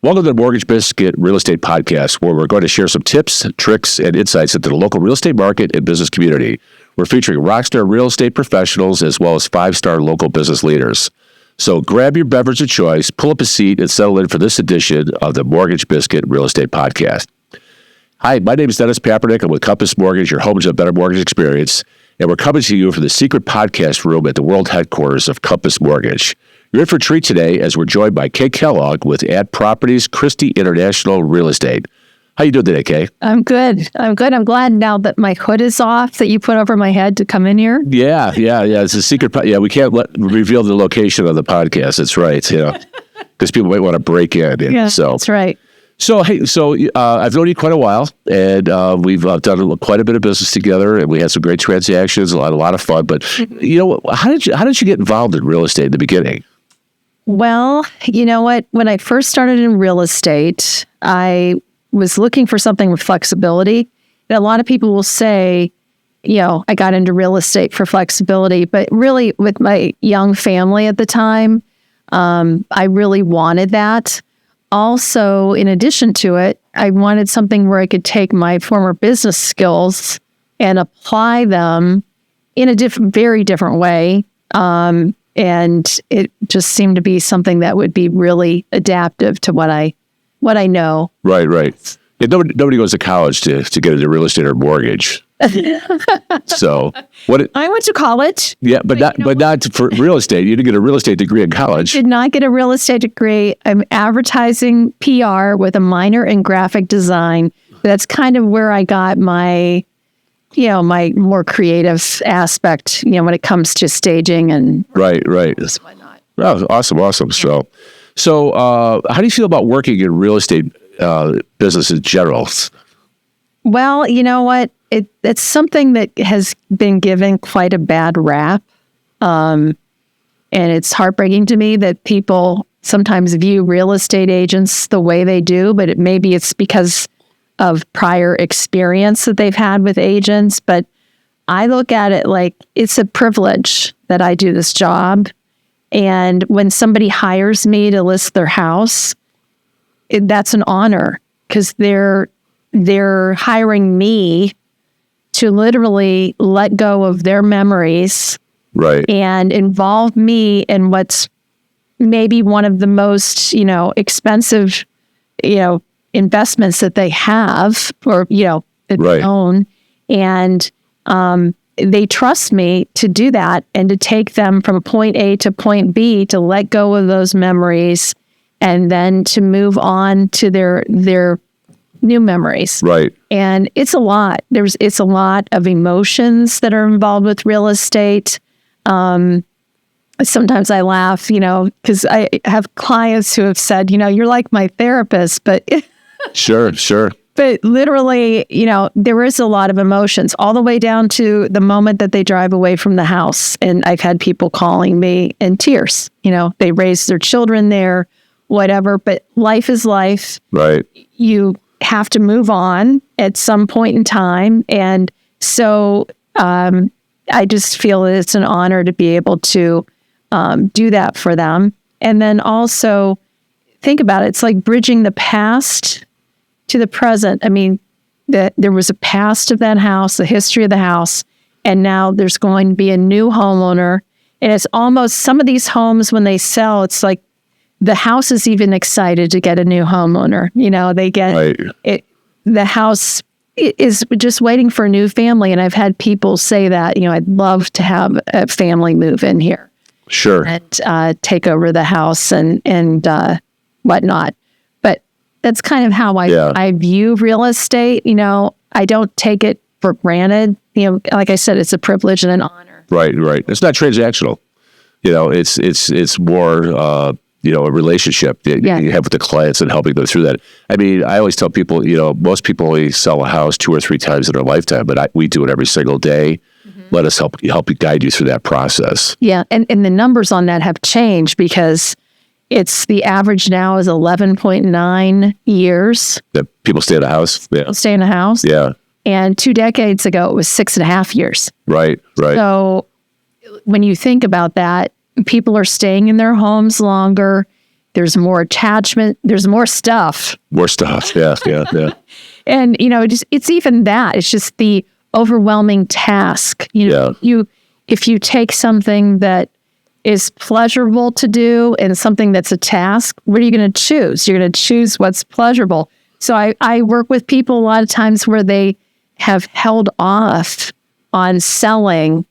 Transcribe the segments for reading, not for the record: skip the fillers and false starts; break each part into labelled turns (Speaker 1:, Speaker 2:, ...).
Speaker 1: Welcome to the Mortgage Biscuit Real Estate Podcast, where we're going to share some tips, tricks, and insights into the local real estate market and business community. We're featuring rockstar real estate professionals as well as five-star local business leaders. So grab your beverage of choice, pull up a seat, and settle in for this edition of the Mortgage Biscuit Real Estate Podcast. Hi, my name is Dennis Papiernik. I'm with Compass Mortgage, your home to a better mortgage experience, and we're coming to you from the secret podcast room at the world headquarters of Compass Mortgage. You're in for a treat today as we're joined by Kay Kellogg with Ad Properties Christie International Real Estate. How you doing today, Kay?
Speaker 2: I'm good. I'm glad now that my hood is off that you put over my head to come in here.
Speaker 1: Yeah. It's a secret. We can't reveal the location of the podcast. That's right. Because people might want to break in.
Speaker 2: Yeah, that's right.
Speaker 1: So, I've known you quite a while, and we've done quite a bit of business together, and we had some great transactions, a lot of fun. But how did you get involved in real estate in the beginning?
Speaker 2: Well, you know what? When I first started in real estate, I was looking for something with flexibility. And a lot of people will say, I got into real estate for flexibility, but really with my young family at the time, I really wanted that. Also, in addition to it, I wanted something where I could take my former business skills and apply them in a very different way. And it just seemed to be something that would be really adaptive to what I know. Right.
Speaker 1: Yeah, nobody goes to college to get into real estate or mortgage. So
Speaker 2: I went to college.
Speaker 1: Yeah, but not for real estate. You didn't get a real estate degree in college.
Speaker 2: I did not get a real estate degree. I'm advertising PR with a minor in graphic design. That's kind of where I got my my more creative aspect, when it comes to staging and
Speaker 1: right. Whatnot. Oh, awesome. So how do you feel about working in real estate business in general?
Speaker 2: Well, you know what? It's something that has been given quite a bad rap. And it's heartbreaking to me that people sometimes view real estate agents the way they do, but maybe it's because of prior experience that they've had with agents. But I look at it like it's a privilege that I do this job. And when somebody hires me to list their house, that's an honor because they're hiring me to literally let go of their memories,
Speaker 1: right,
Speaker 2: and involve me in what's maybe one of the most, expensive, investments that they have or, that they own. And they trust me to do that and to take them from point A to point B, to let go of those memories and then to move on to their new memories.
Speaker 1: Right.
Speaker 2: And it's a lot. It's a lot of emotions that are involved with real estate. Sometimes I laugh, because I have clients who have said, you're like my therapist, but
Speaker 1: Sure.
Speaker 2: But literally, there is a lot of emotions all the way down to the moment that they drive away from the house. And I've had people calling me in tears. They raised their children there, whatever, but life is life.
Speaker 1: Right.
Speaker 2: You have to move on at some point in time. And so I just feel that it's an honor to be able to do that for them. And then also think about it. It's like bridging the past to the present. I mean, there was a past of that house, the history of the house, and now there's going to be a new homeowner. And it's almost some of these homes when they sell, it's like the house is even excited to get a new homeowner. They get it. The house is just waiting for a new family. And I've had people say that, I'd love to have a family move in here.
Speaker 1: Sure.
Speaker 2: And take over the house and whatnot. But that's kind of how I view real estate. I don't take it for granted. Like I said, it's a privilege and an honor.
Speaker 1: Right. It's not transactional. It's more, a relationship that you have with the clients and helping them through that. I mean, I always tell people, most people only sell a house 2 or 3 times in their lifetime, but we do it every single day. Mm-hmm. Let us help guide you through that process.
Speaker 2: Yeah. And the numbers on that have changed because it's the average now is 11.9 years.
Speaker 1: That people stay in a house. Yeah.
Speaker 2: People stay in a house.
Speaker 1: Yeah.
Speaker 2: And 2 decades ago, it was 6.5 years.
Speaker 1: Right.
Speaker 2: So when you think about that, people are staying in their homes longer. There's more attachment. There's more stuff.
Speaker 1: More stuff. Yeah.
Speaker 2: And, it's even that. It's just the overwhelming task. If you take something that is pleasurable to do and something that's a task, what are you going to choose? You're going to choose what's pleasurable. So I work with people a lot of times where they have held off on selling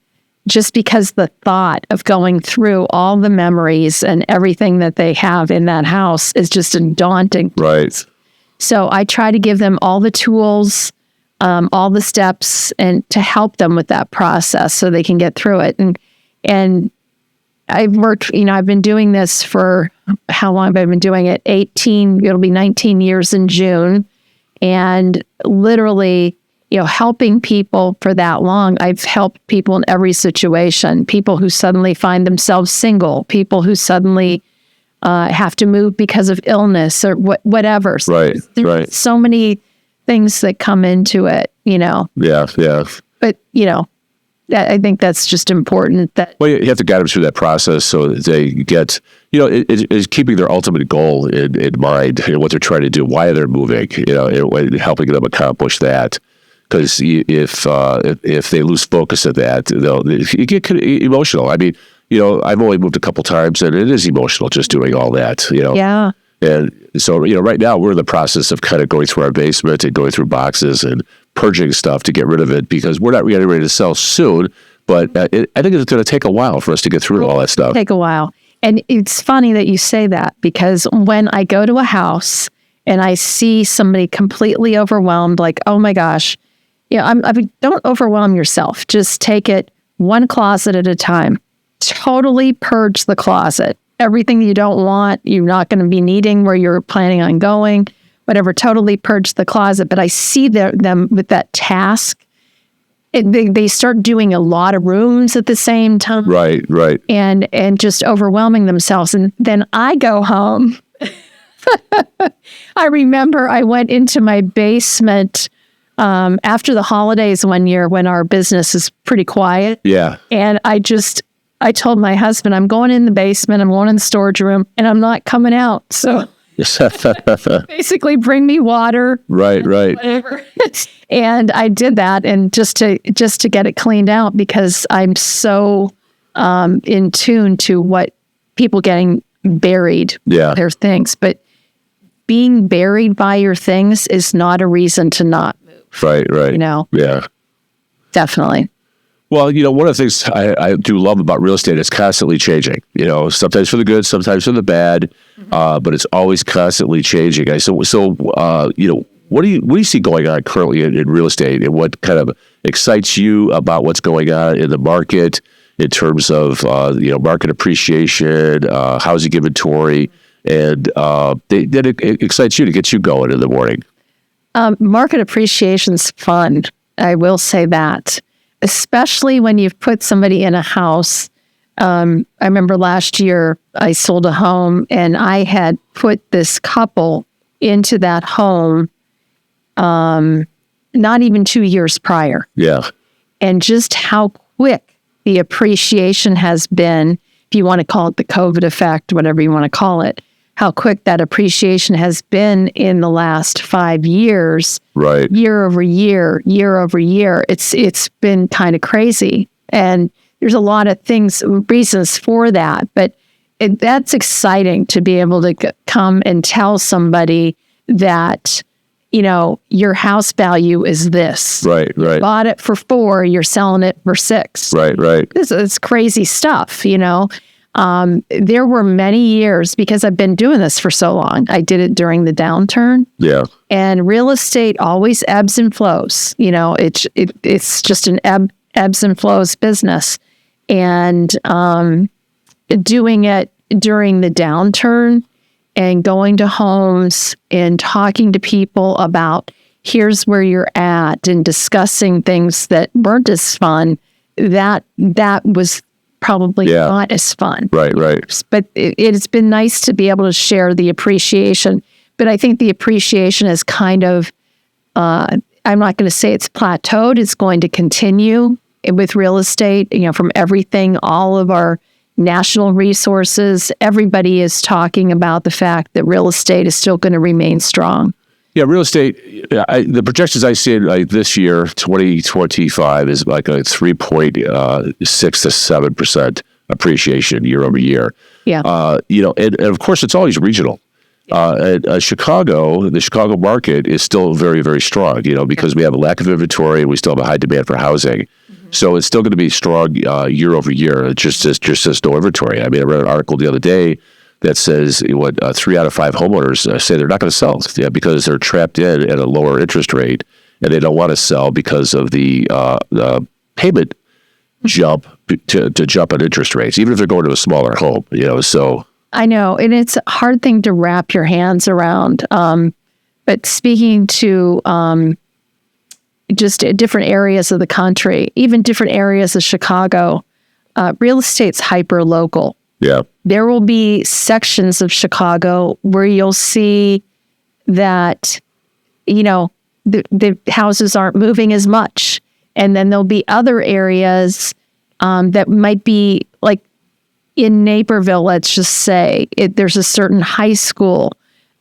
Speaker 2: just because the thought of going through all the memories and everything that they have in that house is just daunting.
Speaker 1: Right.
Speaker 2: So I try to give them all the tools, all the steps, and to help them with that process so they can get through it. And I've worked, I've been doing this for how long have I been doing it? It'll be 19 years in June. And literally, helping people for that long, I've helped people in every situation. People who suddenly find themselves single, people who suddenly have to move because of illness or whatever.
Speaker 1: Right.
Speaker 2: So many things that come into it,
Speaker 1: Yeah.
Speaker 2: But, I think that's just important.
Speaker 1: Well, you have to guide them through that process so that they get, it's keeping their ultimate goal in mind, what they're trying to do, why they're moving, and helping them accomplish that. Because if they lose focus of that, you get emotional. I mean, I've only moved a couple times, and it is emotional just doing all that.
Speaker 2: Yeah.
Speaker 1: And so, right now we're in the process of kind of going through our basement and going through boxes and purging stuff to get rid of it because we're not really ready to sell soon. But I think it's going to take a while for us to get through all that stuff.
Speaker 2: Take a while. And it's funny that you say that because when I go to a house and I see somebody completely overwhelmed, like, oh my gosh, don't overwhelm yourself. Just take it one closet at a time. Totally purge the closet. Everything you don't want, you're not going to be needing where you're planning on going, whatever, totally purge the closet. But I see them with that task. They start doing a lot of rooms at the same time.
Speaker 1: Right.
Speaker 2: And just overwhelming themselves. And then I go home. I remember I went into my basement after the holidays one year when our business is pretty quiet.
Speaker 1: Yeah.
Speaker 2: And I told my husband, I'm going in the basement, I'm going in the storage room, and I'm not coming out. So basically bring me water.
Speaker 1: Right.
Speaker 2: Whatever. And I did that and just to get it cleaned out because I'm so in tune to what people getting buried their things. But being buried by your things is not a reason to not move.
Speaker 1: Right.
Speaker 2: Yeah. Definitely.
Speaker 1: Well, one of the things I do love about real estate is constantly changing. Sometimes for the good, sometimes for the bad, but it's always constantly changing. So what do you see going on currently in real estate, and what kind of excites you about what's going on in the market in terms of market appreciation, housing inventory, and that it excites you to get you going in the morning?
Speaker 2: Market appreciation's fun. I will say that. Especially when you've put somebody in a house. I remember last year I sold a home and I had put this couple into that home not even 2 years prior.
Speaker 1: Yeah.
Speaker 2: And just how quick the appreciation has been, if you want to call it the COVID effect, whatever you want to call it, how quick that appreciation has been in the last 5 years.
Speaker 1: Right.
Speaker 2: Year over year. It's been kind of crazy. And there's a lot of reasons for that. But that's exciting to be able to come and tell somebody that, your house value is this.
Speaker 1: Right.
Speaker 2: You bought it for 4, you're selling it for 6.
Speaker 1: Right.
Speaker 2: It's crazy stuff, There were many years, because I've been doing this for so long. I did it during the downturn.
Speaker 1: Yeah.
Speaker 2: And real estate always ebbs and flows. It's just an ebbs and flows business. And doing it during the downturn and going to homes and talking to people about here's where you're at and discussing things that weren't as fun, that was probably not as fun.
Speaker 1: Right.
Speaker 2: But it's been nice to be able to share the appreciation. But I think the appreciation is kind of, I'm not going to say it's plateaued. It's going to continue with real estate, from everything, all of our national resources, everybody is talking about the fact that real estate is still going to remain strong.
Speaker 1: Yeah, real estate, the projections I see like this year, 2025, is like a 3.6 to 7% appreciation year over year.
Speaker 2: Yeah.
Speaker 1: And of course, it's always regional. Chicago, the Chicago market is still very, very strong, because we have a lack of inventory and we still have a high demand for housing. So it's still going to be strong year over year. It's just no inventory. I mean, I read an article the other day that says 3 out of 5 homeowners say they're not going to sell because they're trapped in at a lower interest rate and they don't want to sell because of the payment jump to jump on interest rates, even if they're going to a smaller home. So
Speaker 2: I know, and it's a hard thing to wrap your hands around. But speaking to just different areas of the country, even different areas of Chicago, real estate's hyper local.
Speaker 1: Yeah.
Speaker 2: There will be sections of Chicago where you'll see that, the houses aren't moving as much. And then there'll be other areas that might be like in Naperville, let's just say, there's a certain high school.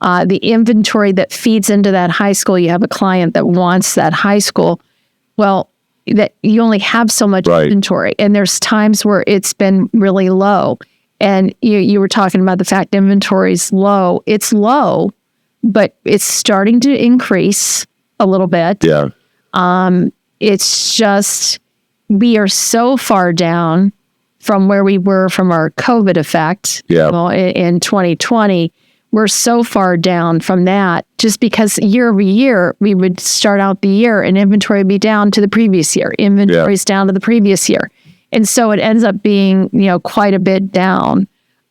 Speaker 2: The inventory that feeds into that high school, you have a client that wants that high school. Well, that you only have so much inventory. And there's times where it's been really low. And you were talking about the fact inventory is low. It's low, but it's starting to increase a little bit.
Speaker 1: Yeah.
Speaker 2: It's just, we are so far down from where we were from our COVID effect in 2020. We're so far down from that just because year over year, we would start out the year and inventory would be down to the previous year. Inventory's down to the previous year. And so it ends up being, quite a bit down.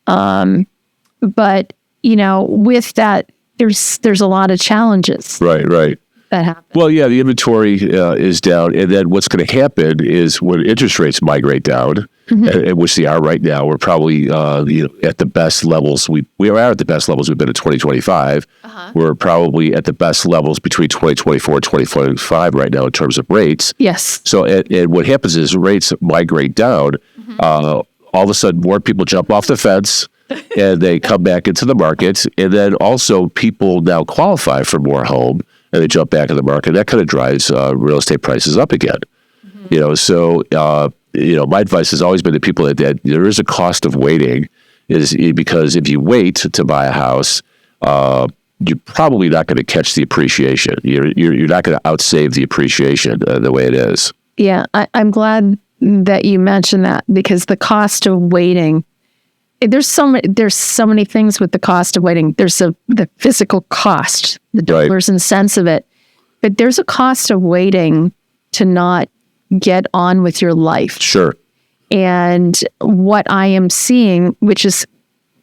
Speaker 2: But, with that, there's a lot of challenges.
Speaker 1: Right.
Speaker 2: That happen.
Speaker 1: Well, yeah, the inventory is down. And then what's going to happen is when interest rates migrate down, which they are right now, we're probably at the best levels. We are at the best levels we've been in 2025. We're probably at the best levels between 2024 and 2025 right now in terms of rates.
Speaker 2: Yes.
Speaker 1: So and what happens is rates migrate down. All of a sudden, more people jump off the fence and they come back into the market. And then also people now qualify for more home and they jump back in the market. That kind of drives real estate prices up again. So my advice has always been to people that there is a cost of waiting, is because if you wait to buy a house, you're probably not going to catch the appreciation. You're not going to outsave the appreciation the way it is.
Speaker 2: Yeah, I'm glad that you mentioned that, because the cost of waiting, there's so many things with the cost of waiting. There's the physical cost, the dollars and cents of it, but there's a cost of waiting to not get on with your life.
Speaker 1: Sure.
Speaker 2: And what I am seeing, which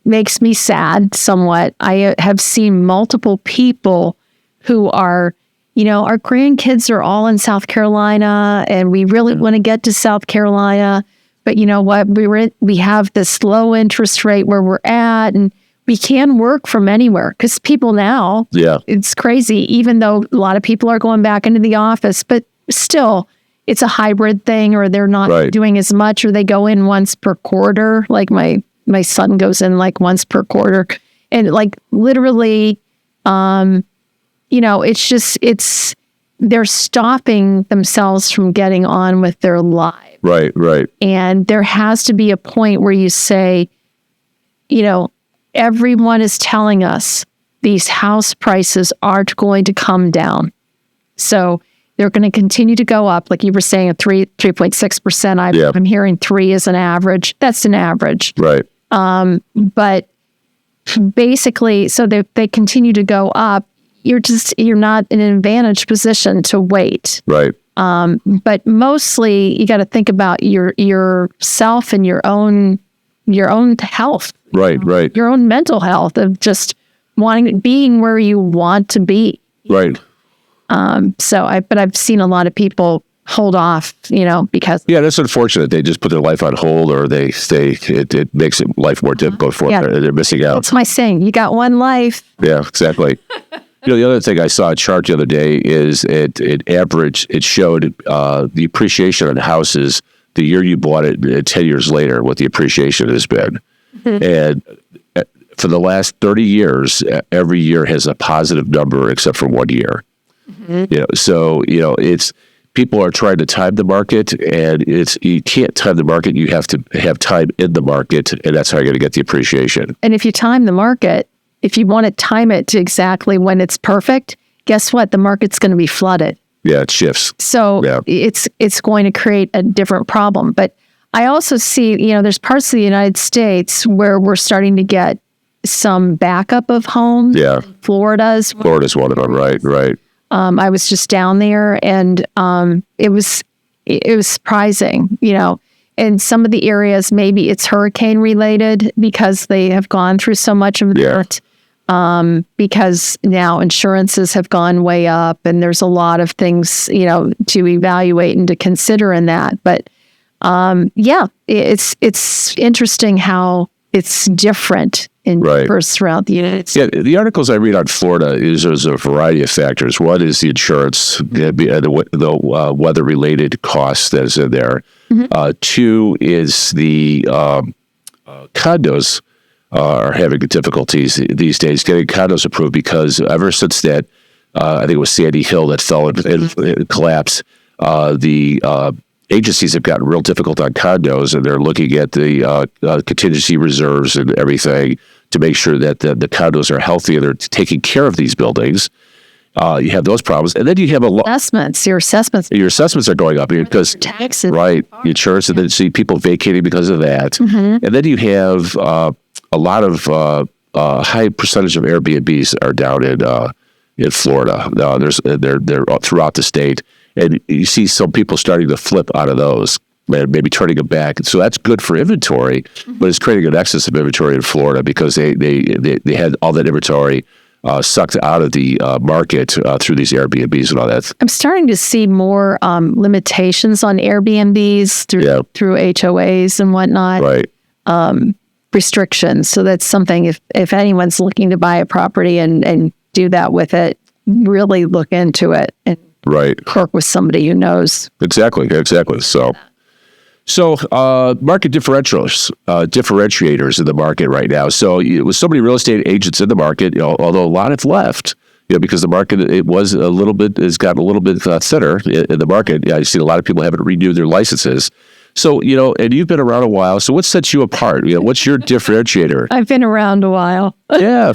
Speaker 2: makes me sad somewhat, I have seen multiple people who are, our grandkids are all in South Carolina and we really want to get to South Carolina. But you know what? We have this low interest rate where we're at, and we can work from anywhere, because people now, it's crazy, even though a lot of people are going back into the office, but still it's a hybrid thing, or they're not doing as much, or they go in once per quarter. Like my son goes in like once per quarter, and like literally, they're stopping themselves from getting on with their lives.
Speaker 1: Right.
Speaker 2: And there has to be a point where you say, everyone is telling us these house prices aren't going to come down. So they're going to continue to go up. Like you were saying, 3.6%. I'm hearing 3 is an average. That's an average.
Speaker 1: Right.
Speaker 2: But basically, so they continue to go up. You're not in an advantaged position to wait.
Speaker 1: Right.
Speaker 2: But mostly you got to think about yourself and your own health.
Speaker 1: Right.
Speaker 2: Your own mental health of just being where you want to be.
Speaker 1: Right.
Speaker 2: But I've seen a lot of people hold off, because.
Speaker 1: Yeah, that's unfortunate. They just put their life on hold, or it makes life more difficult for them. They're missing out.
Speaker 2: That's my saying. You got one life.
Speaker 1: Yeah, exactly. The other thing I saw a chart the other day is it showed the appreciation on houses the year you bought it, 10 years later, what the appreciation has been. And for the last 30 years, every year has a positive number except for 1 year. So it's people are trying to time the market, and you can't time the market. You have to have time in the market, and that's how you're going to get the appreciation.
Speaker 2: And if you time the market, if you want to time it to exactly when it's perfect, guess what? The market's going to be flooded.
Speaker 1: Yeah, it shifts.
Speaker 2: So it's going to create a different problem. But I also see, there's parts of the United States where we're starting to get some backup of homes.
Speaker 1: Yeah.
Speaker 2: Florida's
Speaker 1: one of them, right.
Speaker 2: I was just down there, and it was surprising, in some of the areas, maybe it's hurricane related because they have gone through so much of that. Because now insurances have gone way up, and there's a lot of things, to evaluate and to consider in that. But it's interesting how it's different throughout the United States.
Speaker 1: Yeah, the articles I read on Florida there's a variety of factors. One is the insurance, the weather-related costs that is in there. Two is the condos are having difficulties these days getting condos approved because ever since that, I think it was Sandy Hill that fell and collapsed, the agencies have gotten real difficult on condos, and they're looking at the contingency reserves and everything to make sure that the condos are healthy and they're taking care of these buildings. You have those problems, and then you have
Speaker 2: assessments. Your assessments
Speaker 1: are going up because
Speaker 2: taxes,
Speaker 1: insurance, and then see people vacating because of that. And then you have a lot of high percentage of Airbnbs are down in Florida. They're throughout the state. And you see some people starting to flip out of those, and maybe turning them back. So that's good for inventory, but it's creating an excess of inventory in Florida because they had all that inventory sucked out of the market through these Airbnbs and all that.
Speaker 2: I'm starting to see more limitations on Airbnbs through HOAs and whatnot.
Speaker 1: Right.
Speaker 2: Restrictions. So that's something if anyone's looking to buy a property and do that with it, really look into it and work with somebody who knows.
Speaker 1: Exactly. So market differentiators in the market right now. So with so many real estate agents in the market, although a lot have left, because the market has gotten a little bit thinner in the market. I've seen a lot of people haven't renewed their licenses. So, and you've been around a while. So what sets you apart? What's your differentiator?
Speaker 2: I've been around a while.
Speaker 1: Yeah.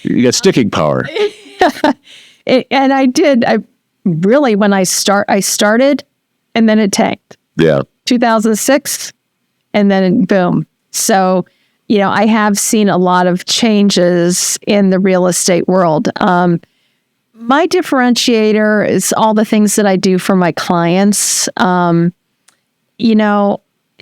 Speaker 1: You got sticking power.
Speaker 2: And I really, when I started, and then it tanked.
Speaker 1: Yeah.
Speaker 2: 2006, and then boom. So, I have seen a lot of changes in the real estate world. My differentiator is all the things that I do for my clients.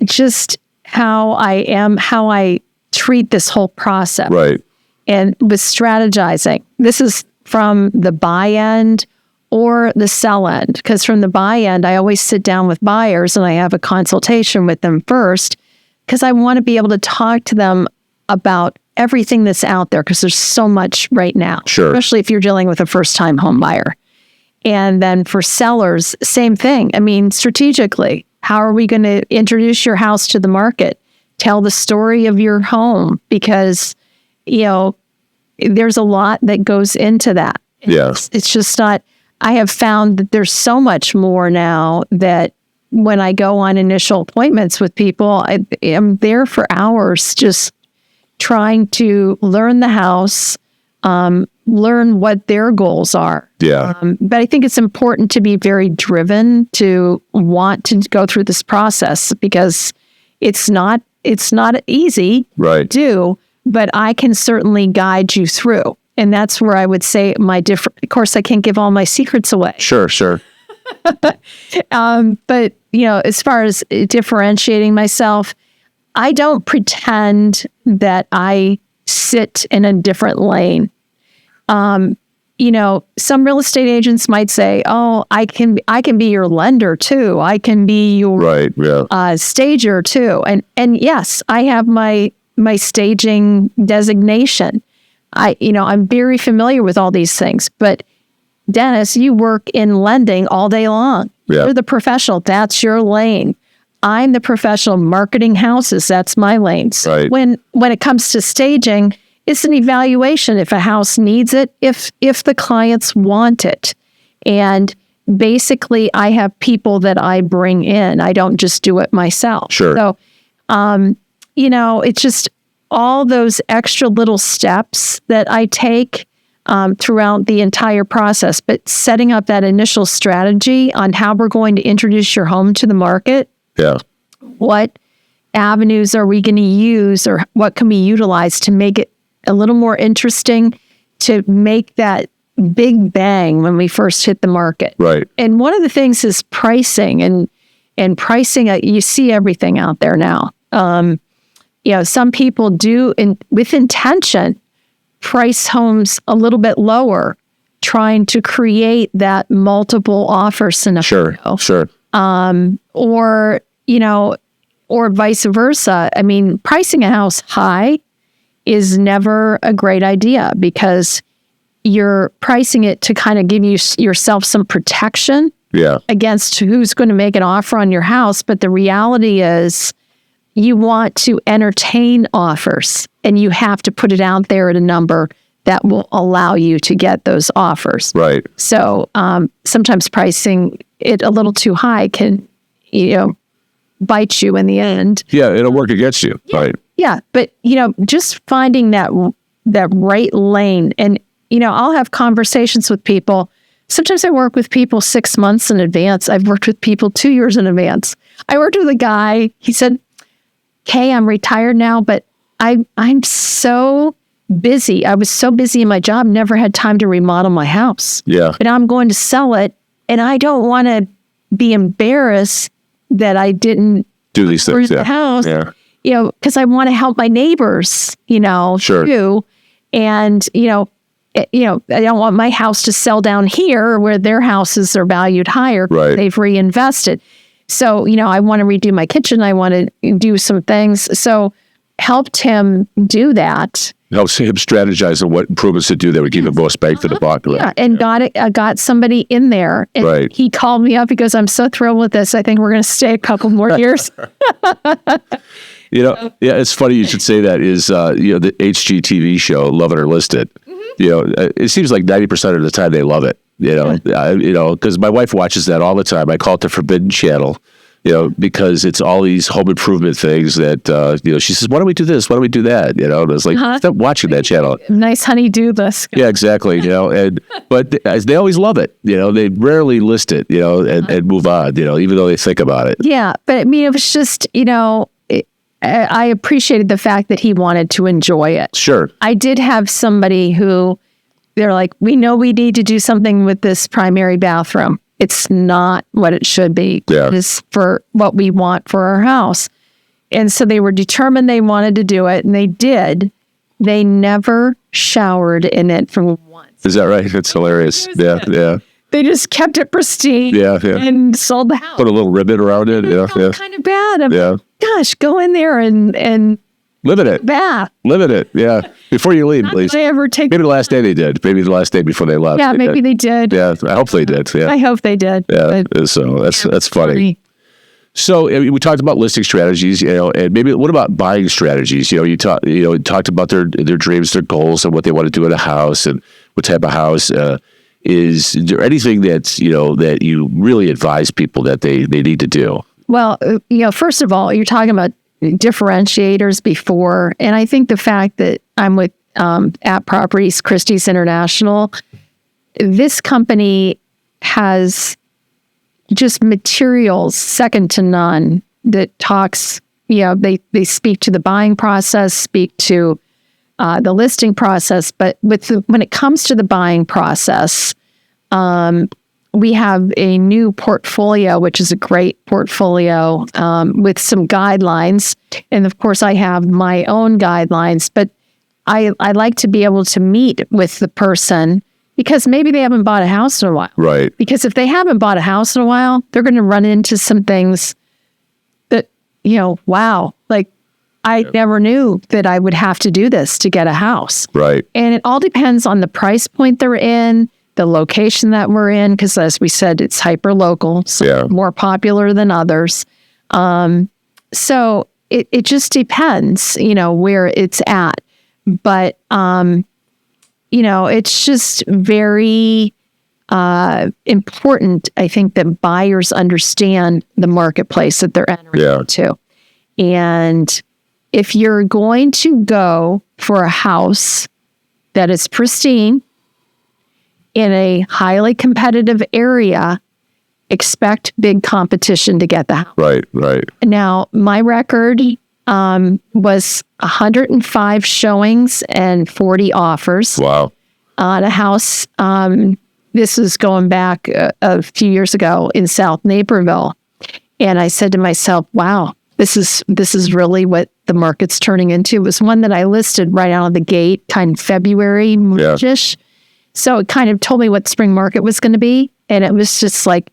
Speaker 2: Just how I treat this whole process.
Speaker 1: Right.
Speaker 2: And with strategizing, this is from the buy end or the sell end. Because from the buy end, I always sit down with buyers and I have a consultation with them first because I want to be able to talk to them about everything that's out there because there's so much right now.
Speaker 1: Sure.
Speaker 2: Especially if you're dealing with a first-time home buyer. And then for sellers, same thing. I mean, strategically, how are we going to introduce your house to the market? Tell the story of your home because, there's a lot that goes into that.
Speaker 1: Yes.
Speaker 2: It's just not, I have found that there's so much more now that when I go on initial appointments with people, I am there for hours just trying to learn the house, learn what their goals are.
Speaker 1: Yeah.
Speaker 2: But I think it's important to be very driven to want to go through this process because it's not easy to do, but I can certainly guide you through. And that's where I would say of course, I can't give all my secrets away.
Speaker 1: Sure.
Speaker 2: But, as far as differentiating myself, I don't pretend that I sit in a different lane. Some real estate agents might say, "Oh, I can be your lender too. I can be your stager too." And yes, I have my staging designation. I'm very familiar with all these things. But Dennis, you work in lending all day long.
Speaker 1: Yeah.
Speaker 2: You're the professional. That's your lane. I'm the professional marketing houses. That's my lanes.
Speaker 1: Right.
Speaker 2: When it comes to staging, it's an evaluation if a house needs it, if the clients want it. And basically, I have people that I bring in. I don't just do it myself.
Speaker 1: Sure.
Speaker 2: So, it's just all those extra little steps that I take throughout the entire process. But setting up that initial strategy on how we're going to introduce your home to the market.
Speaker 1: Yeah.
Speaker 2: What avenues are we going to use, or what can we utilize to make it a little more interesting, to make that big bang when we first hit the market?
Speaker 1: Right.
Speaker 2: And one of the things is pricing, and pricing. You see everything out there now. Some people do, with intention, price homes a little bit lower, trying to create that multiple offer scenario.
Speaker 1: Sure.
Speaker 2: Or vice versa. I mean, pricing a house high is never a great idea, because you're pricing it to kind of give yourself some protection against who's going to make an offer on your house. But the reality is, you want to entertain offers, and you have to put it out there at a number that will allow you to get those offers.
Speaker 1: Right.
Speaker 2: So sometimes pricing it a little too high can, bite you in the end.
Speaker 1: Yeah, it'll work against you.
Speaker 2: Yeah.
Speaker 1: Right.
Speaker 2: Yeah, but just finding that right lane, and I'll have conversations with people. Sometimes I work with people 6 months in advance. I've worked with people 2 years in advance. I worked with a guy. He said, "Kay, I'm retired now, but I'm so busy. I was so busy in my job, never had time to remodel my house.
Speaker 1: Yeah.
Speaker 2: But I'm going to sell it, and I don't want to be embarrassed that I didn't
Speaker 1: do these things.
Speaker 2: the house.
Speaker 1: Yeah.
Speaker 2: Because I want to help my neighbors,
Speaker 1: Sure.
Speaker 2: too. And, I don't want my house to sell down here where their houses are valued higher.
Speaker 1: Right.
Speaker 2: They've reinvested. So, I want to redo my kitchen. I want to do some things. So helped him do that.
Speaker 1: Helps him strategize on what improvements to do that would give him most bang for the buck. Right?
Speaker 2: Yeah, and got somebody in there. And
Speaker 1: Right.
Speaker 2: he called me up. He goes, "I'm so thrilled with this. I think we're going to stay a couple more years."
Speaker 1: Yeah, it's funny you should say that. Is the HGTV show Love It or List It? It seems like 90% of the time they love it. Because my wife watches that all the time. I call it the Forbidden Channel. Because it's all these home improvement things that, she says, "Why don't we do this? Why don't we do that?" And it's like, stop watching that channel.
Speaker 2: Nice honey-do list.
Speaker 1: Yeah, exactly. But they always love it. They rarely list it, and move on, even though they think about it.
Speaker 2: Yeah, but it was just, I appreciated the fact that he wanted to enjoy it.
Speaker 1: Sure.
Speaker 2: I did have somebody who, they're like, "We know we need to do something with this primary bathroom. It's not what it should be.
Speaker 1: Yeah.
Speaker 2: It is for what we want for our house." And so they were determined they wanted to do it, and they did. They never showered in it for once.
Speaker 1: Is that right? It's hilarious. Yeah.
Speaker 2: They just kept it pristine.
Speaker 1: Yeah.
Speaker 2: And sold the house.
Speaker 1: Put a little ribbon around it. Yeah.
Speaker 2: Kind of bad. I'm
Speaker 1: Yeah.
Speaker 2: like, gosh, go in there and
Speaker 1: Live in it.
Speaker 2: bath.
Speaker 1: Live in it. Yeah. Before you leave, please.
Speaker 2: Did I ever take?
Speaker 1: Maybe the last day they did. Maybe the last day before they left.
Speaker 2: Yeah, maybe they did.
Speaker 1: Yeah. I hope they did. Yeah.
Speaker 2: I hope they did.
Speaker 1: Yeah.
Speaker 2: But
Speaker 1: So that's funny. So we talked about listing strategies, and maybe what about buying strategies? You talked about their dreams, their goals, and what they want to do in a house, and what type of house. Is there anything that's that you really advise people that they need to do?
Speaker 2: Well, first of all, you're talking about differentiators before, and I think the fact that I'm with at Properties Christie's International, this company has just materials second to none that talks. They speak to the buying process, speak to the listing process, but when it comes to the buying process, we have a new portfolio, which is a great portfolio with some guidelines. And of course, I have my own guidelines, but I like to be able to meet with the person because maybe they haven't bought a house in a while.
Speaker 1: Right.
Speaker 2: Because if they haven't bought a house in a while, they're going to run into some things that, wow, like I never knew that I would have to do this to get a house.
Speaker 1: Right.
Speaker 2: And it all depends on the price point they're in, the location that we're in, because as we said, it's hyper local, so more popular than others. So it just depends, where it's at. But, it's just very important, I think, that buyers understand the marketplace that they're entering into. And if you're going to go for a house that is pristine in a highly competitive area, expect big competition to get the house.
Speaker 1: Right.
Speaker 2: Now, my record was 105 showings and 40 offers.
Speaker 1: Wow.
Speaker 2: On a house. This was going back a few years ago in South Naperville. And I said to myself, wow, this is really what the market's turning into. It was one that I listed right out of the gate, kind of February, March-ish. So it kind of told me what spring market was going to be. And it was just like,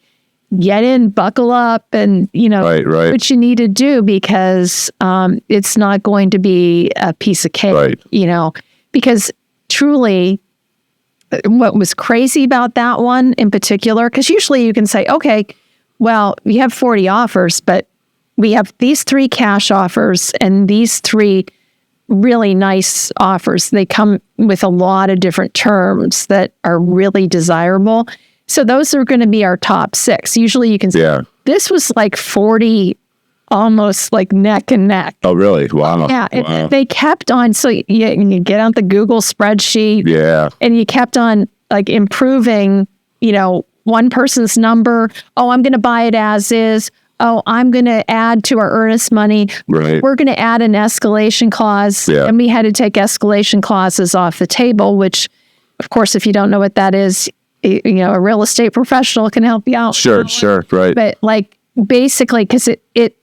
Speaker 2: get in, buckle up, and, what you need to do, because it's not going to be a piece of cake, because truly what was crazy about that one in particular, because usually you can say, okay, well, we have 40 offers, but we have these 3 cash offers and these 3 really nice offers. They come with a lot of different terms that are really desirable. So those are going to be our top 6. Usually you can say, this was like 40, almost like neck and neck.
Speaker 1: Oh, really? Wow.
Speaker 2: Yeah. Wow. They kept on. So you get out the Google spreadsheet.
Speaker 1: Yeah.
Speaker 2: And you kept on like improving, one person's number. Oh, I'm going to buy it as is. Oh, I'm going to add to our earnest money.
Speaker 1: Right.
Speaker 2: We're going to add an escalation clause.
Speaker 1: Yeah.
Speaker 2: And we had to take escalation clauses off the table, which, of course, if you don't know what that is, a real estate professional can help you out.
Speaker 1: Sure. Right.
Speaker 2: But like basically, because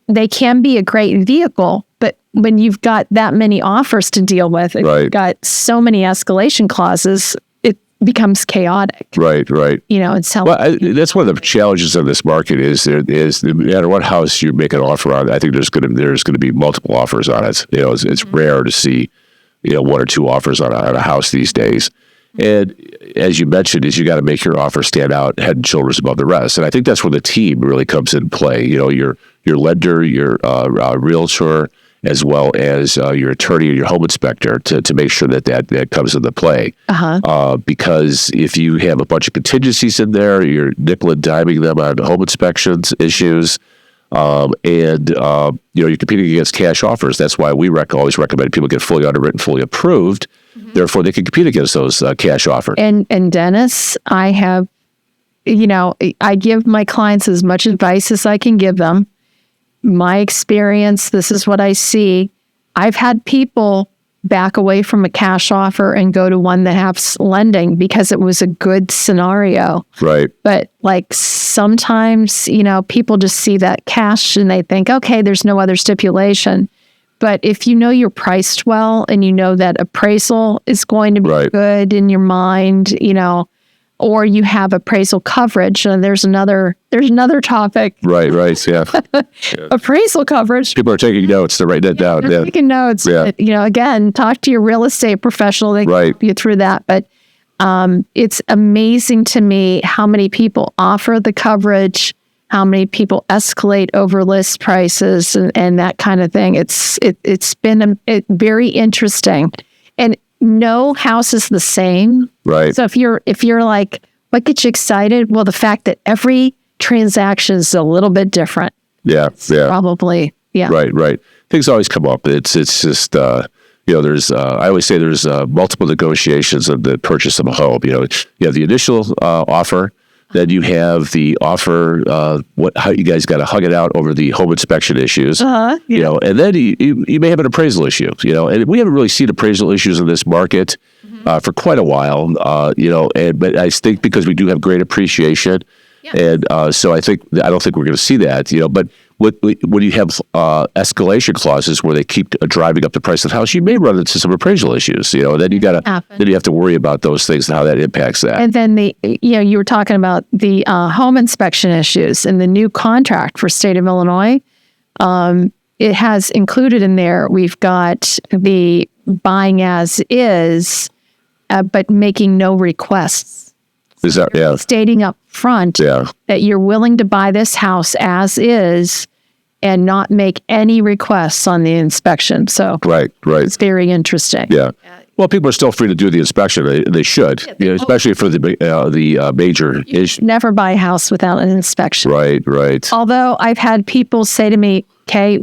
Speaker 2: they can be a great vehicle, but when you've got that many offers to deal with, and you've got so many escalation clauses, it becomes chaotic.
Speaker 1: Right.
Speaker 2: It's
Speaker 1: that's one of the challenges of this market is no matter what house you make an offer on, I think there's going to be multiple offers on it. It's rare to see 1 or 2 offers on a house these days. And as you mentioned, is you got to make your offer stand out head and shoulders above the rest. And I think that's where the team really comes into play. Your lender, your realtor, as well as your attorney or your home inspector to make sure that comes into play. Because if you have a bunch of contingencies in there, you're nickel and diming them on home inspections issues. You're competing against cash offers. That's why we always recommend people get fully underwritten, fully approved. Therefore, they can compete against those cash offers.
Speaker 2: And Dennis, I have, I give my clients as much advice as I can give them. My experience, this is what I see. I've had people back away from a cash offer and go to one that has lending because it was a good scenario.
Speaker 1: Right.
Speaker 2: But like sometimes, people just see that cash and they think, okay, there's no other stipulation. But if you're priced well and you know that appraisal is going to be good in your mind, or you have appraisal coverage, and there's another topic.
Speaker 1: Right. Yeah.
Speaker 2: Appraisal coverage.
Speaker 1: People are taking notes. They're writing it down.
Speaker 2: They're taking notes.
Speaker 1: Yeah.
Speaker 2: But, again, talk to your real estate professional. They can help you through that. But it's amazing to me how many people offer the coverage, how many people escalate over list prices and that kind of thing. It's been very interesting. And no house is the same.
Speaker 1: Right.
Speaker 2: So if you're like, what gets you excited? Well, the fact that every transaction is a little bit different.
Speaker 1: Yeah.
Speaker 2: Probably. Yeah.
Speaker 1: Right. Things always come up. It's just, there's, I always say there's multiple negotiations of the purchase of a home. You have the initial offer. Then you have the offer, how you guys got to hug it out over the home inspection issues, and then you may have an appraisal issue, and we haven't really seen appraisal issues in this market for quite a while, but I think because we do have great appreciation, and so I don't think we're going to see that, but when you have escalation clauses where they keep driving up the price of the house, you may run into some appraisal issues, and then you have to worry about those things and how that impacts that.
Speaker 2: And then you were talking about the home inspection issues in the new contract for state of Illinois. It has included in there, we've got the buying as is, but making no requests.
Speaker 1: Is that,
Speaker 2: stating up front that you're willing to buy this house as is, and not make any requests on the inspection. So
Speaker 1: Right.
Speaker 2: it's very interesting.
Speaker 1: Yeah. Well, people are still free to do the inspection. They should, especially for the major issue.
Speaker 2: Never buy a house without an inspection.
Speaker 1: Right. Right.
Speaker 2: Although I've had people say to me, "Okay,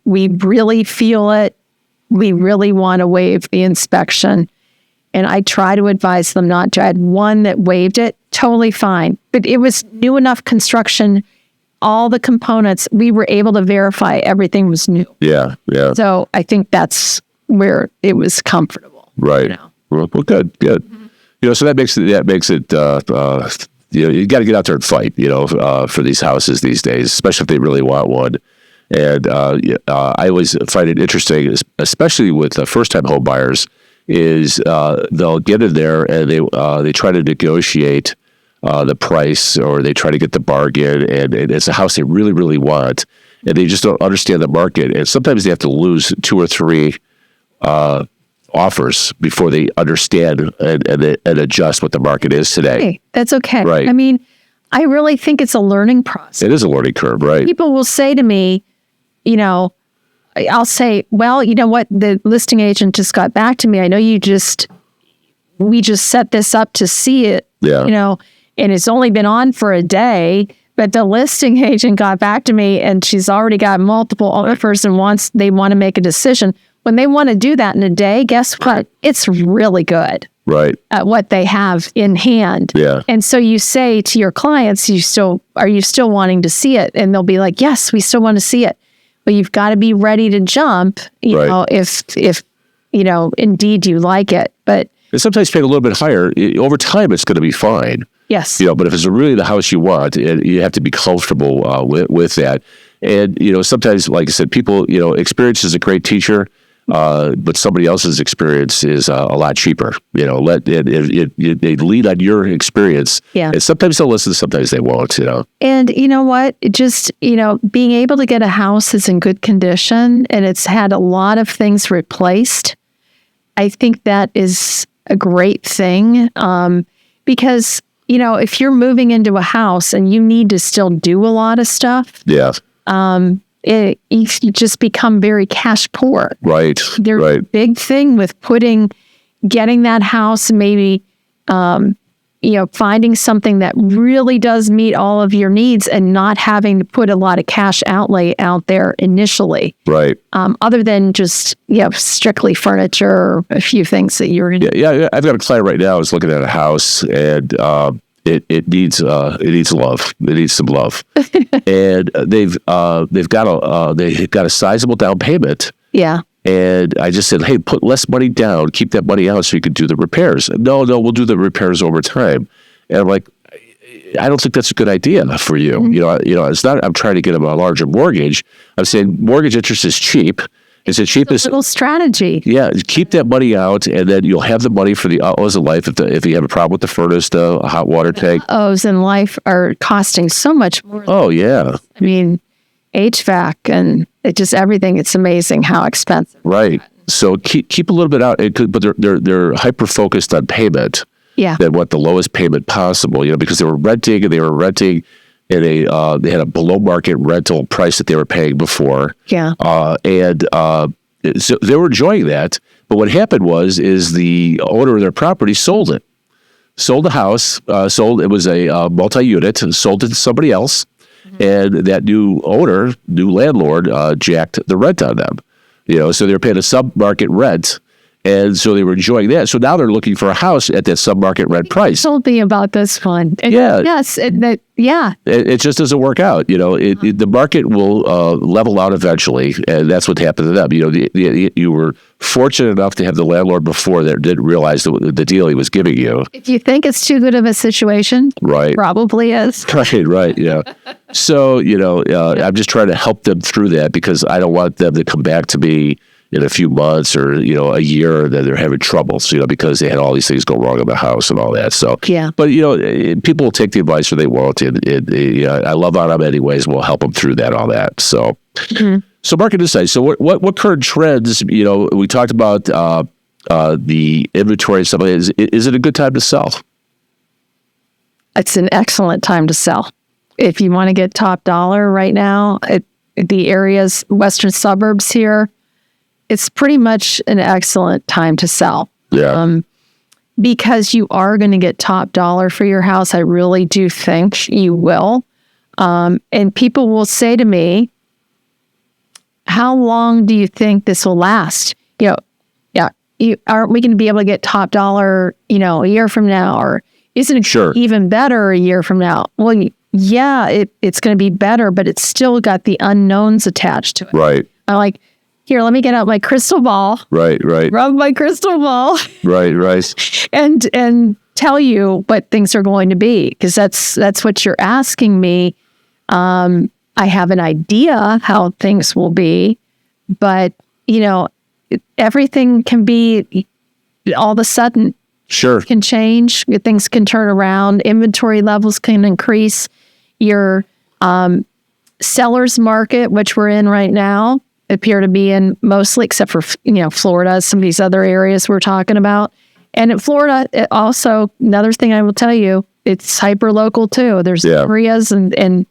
Speaker 2: we really feel it. We really want to waive the inspection." And I try to advise them not to. I had one that waived it, totally fine. But it was new enough construction, all the components, we were able to verify everything was new.
Speaker 1: Yeah. Yeah.
Speaker 2: So I think that's where it was comfortable.
Speaker 1: Right.
Speaker 2: You know?
Speaker 1: Well, good. So that makes it. You got to get out there and fight. For these houses these days, especially if they really want one. And I always find it interesting, especially with first-time home buyers, is they'll get in there and they try to negotiate the price, or they try to get the bargain, and it's a house they really, really want, and they just don't understand the market. And sometimes they have to lose 2 or 3 offers before they understand and adjust what the market is today.
Speaker 2: Hey, that's okay.
Speaker 1: Right.
Speaker 2: I mean, I really think it's a learning process.
Speaker 1: It is a learning curve, right?
Speaker 2: People will say to me, I'll say, well, you know what? The listing agent just got back to me. I know we just set this up to see it, and it's only been on for a day, but the listing agent got back to me and she's already got multiple offers and they want to make a decision. When they want to do that in a day, guess what? It's really good.
Speaker 1: Right.
Speaker 2: At what they have in hand.
Speaker 1: Yeah.
Speaker 2: And so you say to your clients, are you still wanting to see it? And they'll be like, yes, we still want to see it. But you've got to be ready to jump, if indeed you like it. But
Speaker 1: and sometimes paying a little bit higher, over time it's going to be fine.
Speaker 2: yes.
Speaker 1: But if it's really the house you want, you have to be comfortable with that. And, sometimes, like I said, people, experience is a great teacher. But somebody else's experience is a lot cheaper. They lead on your experience.
Speaker 2: Yeah.
Speaker 1: And sometimes they'll listen, sometimes they won't.
Speaker 2: And you know what? Just, being able to get a house that's in good condition and it's had a lot of things replaced, I think that is a great thing. Because, if you're moving into a house and you need to still do a lot of stuff.
Speaker 1: Yeah.
Speaker 2: You just become very cash poor.
Speaker 1: Right.
Speaker 2: There's a big thing with getting that house, maybe, finding something that really does meet all of your needs and not having to put a lot of cash outlay out there initially.
Speaker 1: Right.
Speaker 2: Other than just, strictly furniture or a few things that you're going to.
Speaker 1: Yeah. I've got a client right now who's looking at a house, and it needs love. It needs some love. And they've got a sizable down payment.
Speaker 2: Yeah.
Speaker 1: And I just said, hey, put less money down, keep that money out so you can do the repairs. No, we'll do the repairs over time. And I'm like, I don't think that's a good idea for you. Mm-hmm. It's not, I'm trying to get them a larger mortgage. I'm saying mortgage interest is cheap. It's the cheapest
Speaker 2: little strategy.
Speaker 1: Yeah, keep that money out, and then you'll have the money for the outlaws of life. If you have a problem with the furnace, the hot water tank.
Speaker 2: Outlaws in life are costing so much more.
Speaker 1: Oh yeah.
Speaker 2: I mean, HVAC and just everything. It's amazing how expensive.
Speaker 1: Right. So keep a little bit out, but they're hyper focused on payment.
Speaker 2: Yeah.
Speaker 1: Than what the lowest payment possible. Because they were renting and they had a below market rental price that they were paying before.
Speaker 2: Yeah.
Speaker 1: So they were enjoying that. But what happened is the owner of their property sold it. Sold the house, it was a multi-unit, and sold it to somebody else. Mm-hmm. And that new landlord, jacked the rent on them. So they were paying a sub-market rent. And so they were enjoying that. So now they're looking for a house at that sub-market rent price.
Speaker 2: You told me about this one.
Speaker 1: Yeah.
Speaker 2: Yes.
Speaker 1: It just doesn't work out. The market will level out eventually, and that's what happened to them. You were fortunate enough to have the landlord before that didn't realize the deal he was giving you.
Speaker 2: If you think it's too good of a situation,
Speaker 1: right,
Speaker 2: probably is.
Speaker 1: Right. Yeah. So I'm just trying to help them through that, because I don't want them to come back to me in a few months or a year that they're having troubles, because they had all these things go wrong in the house and all that. So
Speaker 2: yeah,
Speaker 1: but people will take the advice or they won't, and I love on them anyways. We'll help them through that, all that. So So market insights. So what current trends? We talked about the inventory and stuff. Is it a good time to sell?
Speaker 2: It's an excellent time to sell. If you want to get top dollar right now, the areas, western suburbs here, it's pretty much an excellent time to sell.
Speaker 1: Yeah.
Speaker 2: Because you are going to get top dollar for your house. I really do think you will. And people will say to me, how long do you think this will last? Aren't we going to be able to get top dollar, a year from now? Or isn't it even better a year from now? Well, yeah, it's going to be better, but it's still got the unknowns attached to it.
Speaker 1: Right.
Speaker 2: I'm like, here, let me get out my crystal ball.
Speaker 1: Right.
Speaker 2: Rub my crystal ball.
Speaker 1: Right.
Speaker 2: and tell you what things are going to be, because that's what you're asking me. I have an idea how things will be, but everything can be all of a sudden.
Speaker 1: Sure.
Speaker 2: Can change. Things can turn around. Inventory levels can increase. Your seller's market, which we're in right now, appear to be in mostly, except for Florida, some of these other areas we're talking about. And in Florida, also another thing I will tell you, it's hyper local too. There's areas and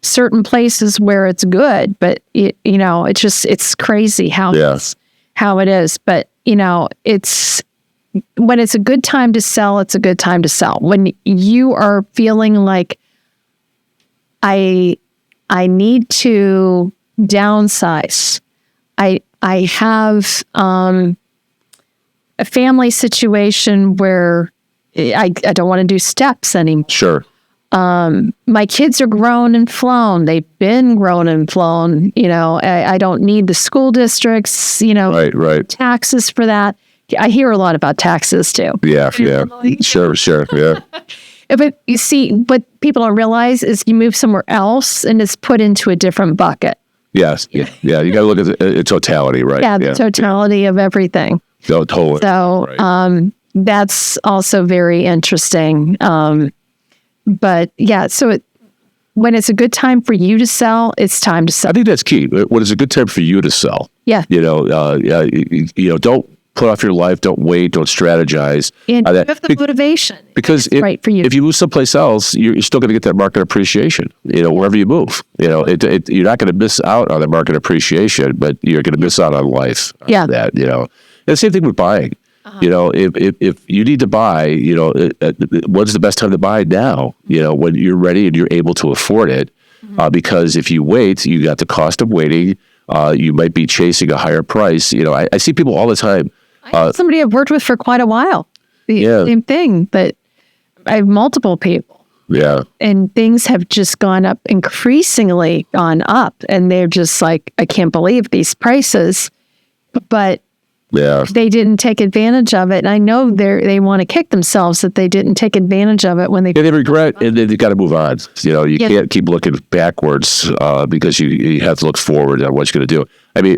Speaker 2: certain places where it's good, but it's crazy how it is. But it's when it's a good time to sell, it's a good time to sell. When you are feeling like I need to downsize. I have a family situation where I don't want to do steps anymore.
Speaker 1: Sure.
Speaker 2: My kids are grown and flown. They've been grown and flown. I don't need the school districts,
Speaker 1: right.
Speaker 2: taxes for that. I hear a lot about taxes too.
Speaker 1: Yeah. Sure. Yeah.
Speaker 2: But you see, what people don't realize is you move somewhere else and it's put into a different bucket.
Speaker 1: Yes. Yeah. You got to look at the totality, right?
Speaker 2: Yeah, the totality of everything.
Speaker 1: No, totally.
Speaker 2: So that's also very interesting. But yeah, so when it's a good time for you to sell, it's time to sell.
Speaker 1: I think that's key. When it's a good time for you to sell.
Speaker 2: Yeah.
Speaker 1: Don't put off your life. Don't wait. Don't strategize.
Speaker 2: And you have the motivation.
Speaker 1: Because
Speaker 2: right for you.
Speaker 1: If you move someplace else, you're still going to get that market appreciation, wherever you move. You're not going to miss out on the market appreciation, but you're going to miss out on life.
Speaker 2: Yeah.
Speaker 1: And the same thing with buying. If you need to buy, when's the best time to buy now? When you're ready and you're able to afford it. Because if you wait, you got the cost of waiting. You might be chasing a higher price. I see people all the time.
Speaker 2: Somebody I've worked with for quite a while. Same thing, but I have multiple people.
Speaker 1: Yeah.
Speaker 2: And things have just gone up, increasingly gone up. And they're just like, I can't believe these prices. But they didn't take advantage of it. And I know they want to kick themselves that they didn't take advantage of it when they...
Speaker 1: Yeah, they regret, and then you got to move on. You can't keep looking backwards because you have to look forward on what you're going to do. I mean,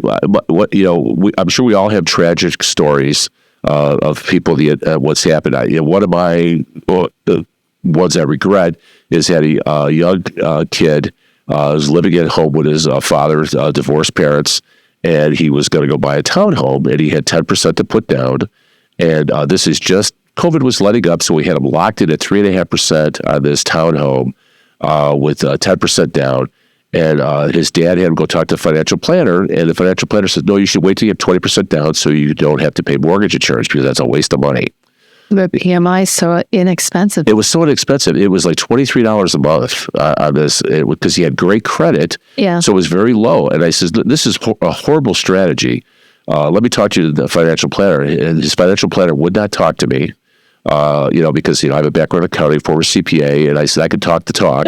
Speaker 1: I'm sure we all have tragic stories of people what's happened. One of my the ones I regret is had a young kid was living at home with his father's divorced parents. And he was going to go buy a townhome, and he had 10% to put down. And this is just, COVID was letting up, so we had him locked in at 3.5% on this townhome with 10% down. And his dad had him go talk to a financial planner, and the financial planner said, no, you should wait till you have 20% down so you don't have to pay mortgage insurance because that's a waste of money.
Speaker 2: The PMI is so inexpensive.
Speaker 1: It was so inexpensive. It was like $23 a month on this because he had great credit.
Speaker 2: Yeah. So
Speaker 1: it was very low. And I said, this is a horrible strategy. Let me talk to the financial planner. And his financial planner would not talk to me, because, I have a background in accounting, former CPA. And I said, I could talk the talk.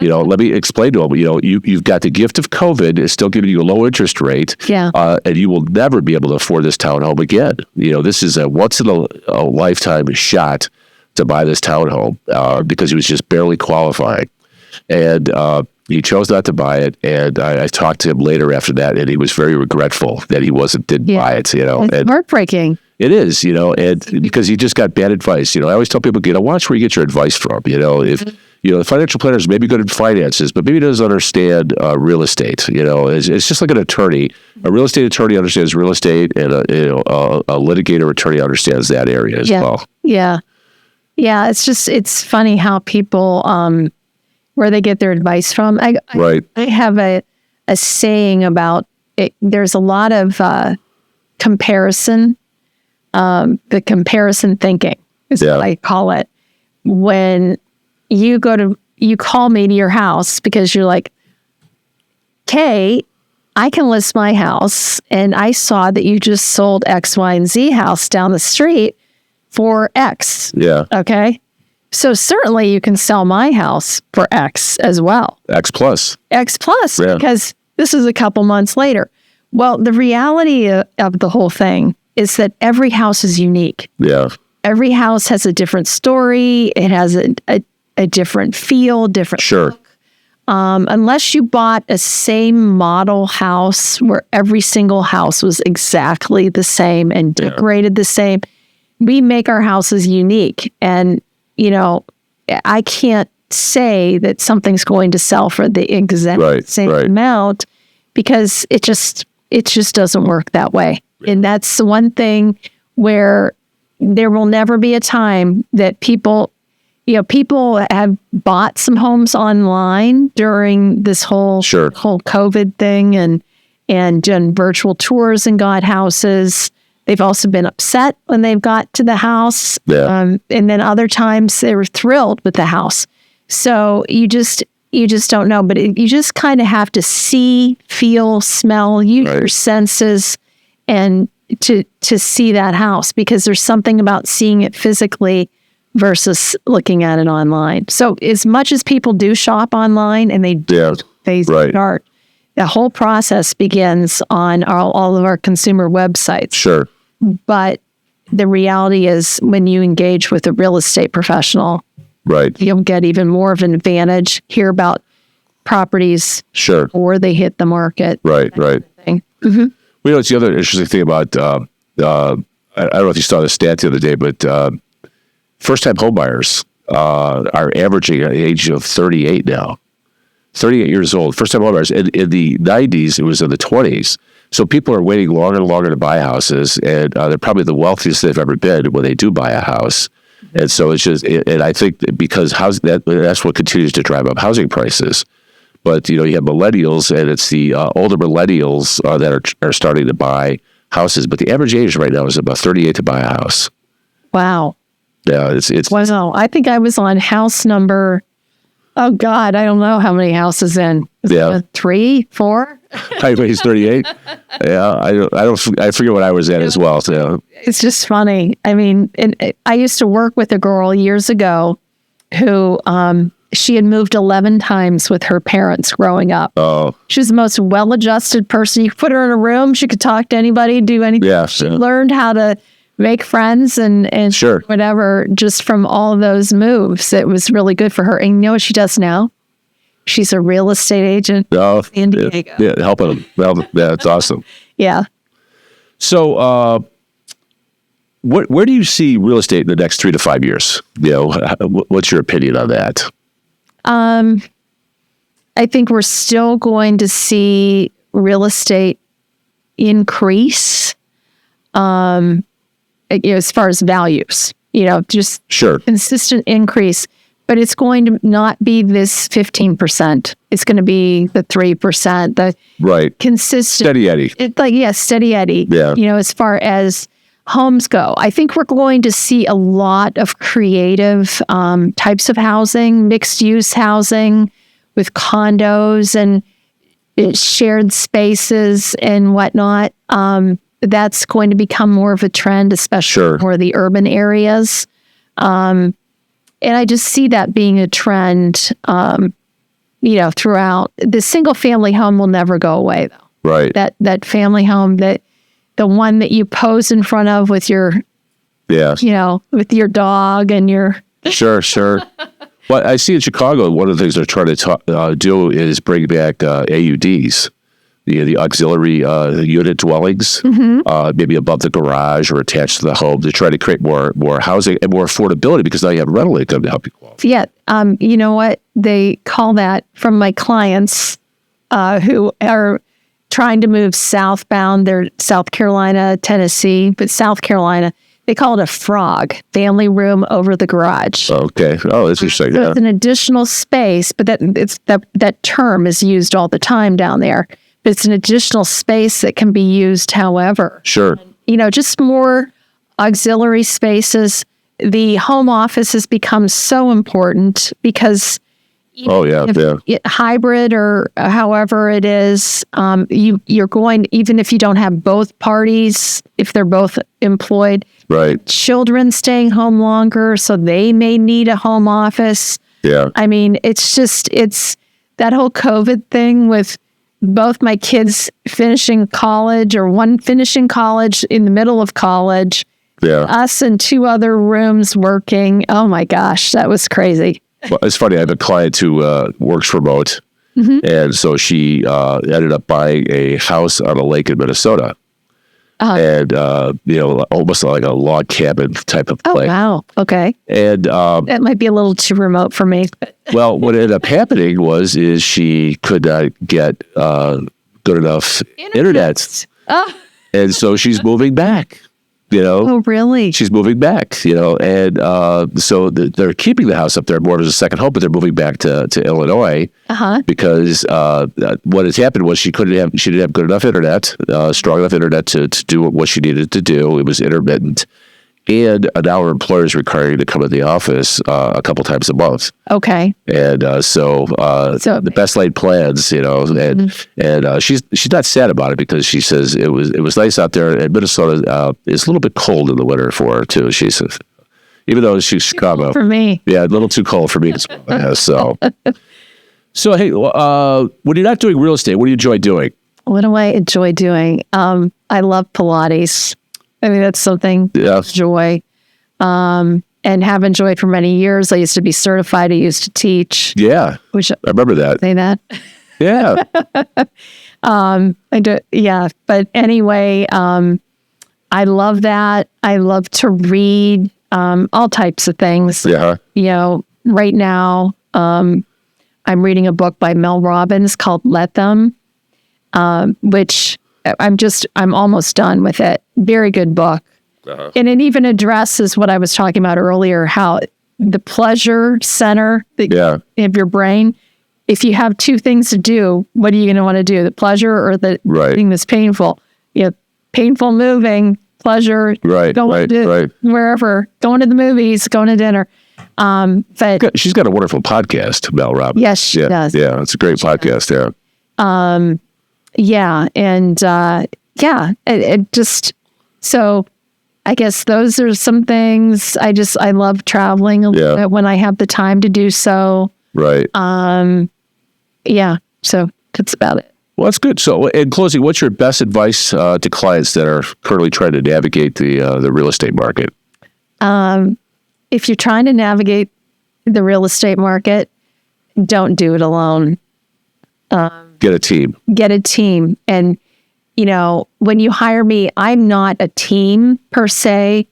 Speaker 1: Let me explain to him, you've got the gift of COVID. It's still giving you a low interest rate.
Speaker 2: Yeah.
Speaker 1: And you will never be able to afford this townhome again. This is a once in a lifetime shot to buy this townhome because he was just barely qualifying. And he chose not to buy it. And I talked to him later after that, and he was very regretful that he didn't buy it,
Speaker 2: It's heartbreaking.
Speaker 1: It is, and because he just got bad advice. I always tell people, watch where you get your advice from. If the financial planner is maybe good at finances, but maybe doesn't understand real estate. It's just like an attorney. A real estate attorney understands real estate, and a litigator attorney understands that area as well.
Speaker 2: Yeah. It's funny how people where they get their advice from. I have a a saying about it. There's a lot of comparison, the comparison thinking is what I call it. When you call me to your house because you're like, Kay, I can list my house, and I saw that you just sold X, Y, and Z house down the street for X.
Speaker 1: Yeah.
Speaker 2: Okay. So certainly you can sell my house for X as well.
Speaker 1: X plus.
Speaker 2: X plus, because this is a couple months later. Well, the reality of the whole thing is that every house is unique.
Speaker 1: Yeah.
Speaker 2: Every house has a different story. It has a different feel, different look. Unless you bought a same model house where every single house was exactly the same and decorated the same, we make our houses unique. And, you know, I can't say that something's going to sell for the exact same amount because it just doesn't work that way. And that's the one thing where there will never be a time that people have bought some homes online during this whole COVID thing and done virtual tours and got houses. They've also been upset when they've got to the house. Yeah. And then other times they were thrilled with the house. So you just don't know, but you just kind of have to see, feel, smell, use your senses and to see that house, because there's something about seeing it physically versus looking at it online. So as much as people do shop online and they start, the whole process begins on all of our consumer websites.
Speaker 1: Sure.
Speaker 2: But the reality is when you engage with a real estate professional, you'll get even more of an advantage, hear about properties before they hit the market. Right.
Speaker 1: Mm-hmm. Well, it's the other interesting thing about, I don't know if you saw the stat the other day, but first-time homebuyers are averaging at the age of 38 now. 38 years old. First-time homebuyers. In the 90s, it was in the 20s. So people are waiting longer and longer to buy houses, and they're probably the wealthiest they've ever been when they do buy a house. And so it's just, and I think that because that's what continues to drive up housing prices. But, you have millennials, and it's the older millennials that are starting to buy houses. But the average age right now is about 38 to buy a house.
Speaker 2: Wow.
Speaker 1: Yeah, it's.
Speaker 2: Wow. I think I was on house number, oh God, I don't know how many houses in. Is it 3, 4?
Speaker 1: He's 38. Yeah, I forget what I was at as well. So.
Speaker 2: It's just funny. I mean, I used to work with a girl years ago who she had moved 11 times with her parents growing up. Oh. She was the most well-adjusted person. You put her in a room, she could talk to anybody, do anything. Yeah, she learned how to make friends and whatever just from all of those moves. It was really good for her. And you know what she does now? She's a real estate agent in San Diego.
Speaker 1: Yeah, helping them. Well, that's awesome.
Speaker 2: Yeah.
Speaker 1: So, where do you see real estate in the next 3 to 5 years? What's your opinion on that?
Speaker 2: I think we're still going to see real estate increase. As far as values, just consistent increase, but it's going to not be this 15%. It's going to be the 3%, the consistent
Speaker 1: steady Eddie.
Speaker 2: Steady Eddie. Yeah. As far as homes go, I think we're going to see a lot of creative types of housing, mixed use housing with condos and shared spaces and whatnot. That's going to become more of a trend, especially for the urban areas. And I just see that being a trend, throughout. The single family home will never go away, though. Right. That family home, the one that you pose in front of with your, with your dog and your.
Speaker 1: Sure. Well, I see in Chicago, one of the things they're trying to do is bring back AUDs. The auxiliary unit dwellings, maybe above the garage or attached to the home, to try to create more housing and more affordability, because now you have rental income to help you qualify.
Speaker 2: Yeah. You know what? They call that, from my clients who are trying to move southbound, they're South Carolina, Tennessee, but South Carolina, they call it a frog, family room over the garage.
Speaker 1: Okay. Oh, that's interesting.
Speaker 2: So
Speaker 1: Yeah.
Speaker 2: it's an additional space, but that term is used all the time down there. But it's an additional space that can be used however.
Speaker 1: Sure.
Speaker 2: Just more auxiliary spaces. The home office has become so important because
Speaker 1: Oh, yeah. Yeah.
Speaker 2: hybrid or however it is, you're going, even if you don't have both parties, if they're both employed,
Speaker 1: Right.
Speaker 2: children staying home longer, so they may need a home office.
Speaker 1: Yeah.
Speaker 2: I mean, it's that whole COVID thing with both my kids finishing college or one finishing college in the middle of college,
Speaker 1: Yeah.
Speaker 2: us in 2 other rooms working. Oh my gosh, that was crazy.
Speaker 1: Well, it's funny. I have a client who works remote, and so she ended up buying a house on a lake in Minnesota, and almost like a log cabin type of
Speaker 2: Oh,
Speaker 1: place.
Speaker 2: wow. Okay.
Speaker 1: And
Speaker 2: That might be a little too remote for me.
Speaker 1: well, what ended up happening is she could not get good enough internet,
Speaker 2: Oh,
Speaker 1: and so she's moving back.
Speaker 2: oh really?
Speaker 1: She's moving back, and so they're keeping the house up there more as a second home, but they're moving back to Illinois because what has happened was she didn't have good enough internet, strong enough internet to do what she needed to do. It was intermittent, and now her employer is requiring to come to the office a couple times a month.
Speaker 2: Okay.
Speaker 1: And so the best laid plans, and she's not sad about it because she says it was nice out there. And Minnesota is a little bit cold in the winter for her too. She says, even though she's Chicago,
Speaker 2: For me.
Speaker 1: yeah, a little too cold for me as well. Yeah, so hey, when you're not doing real estate, what do you enjoy doing?
Speaker 2: What do I enjoy doing? I love Pilates. I mean, that's something I
Speaker 1: Yeah.
Speaker 2: enjoy. And have enjoyed for many years. I used to be certified. I used to teach.
Speaker 1: Yeah,
Speaker 2: Which
Speaker 1: I remember that.
Speaker 2: say that.
Speaker 1: Yeah,
Speaker 2: I do. Yeah. But anyway, I love that. I love to read all types of things.
Speaker 1: yeah,
Speaker 2: Right now, I'm reading a book by Mel Robbins called Let Them, which I'm almost done with it. Very good book. And it even addresses what I was talking about earlier, how the pleasure center of your brain, if you have 2 things to do, what are you going to want to do? The pleasure or the thing that's painful? Painful moving, pleasure, going to wherever, going to the movies, going to dinner. But
Speaker 1: she's got a wonderful podcast, Mel Robbins.
Speaker 2: yes, she does.
Speaker 1: Yeah, it's a great podcast. Yeah.
Speaker 2: Yeah. And it just, so I guess those are some things. I love traveling a little bit when I have the time to do so.
Speaker 1: Right.
Speaker 2: Yeah. So that's about it.
Speaker 1: Well, that's good. So in closing, what's your best advice to clients that are currently trying to navigate the real estate market?
Speaker 2: If you're trying to navigate the real estate market, don't do it alone.
Speaker 1: Get a team.
Speaker 2: Get a team. And, when you hire me, I'm not a team per se,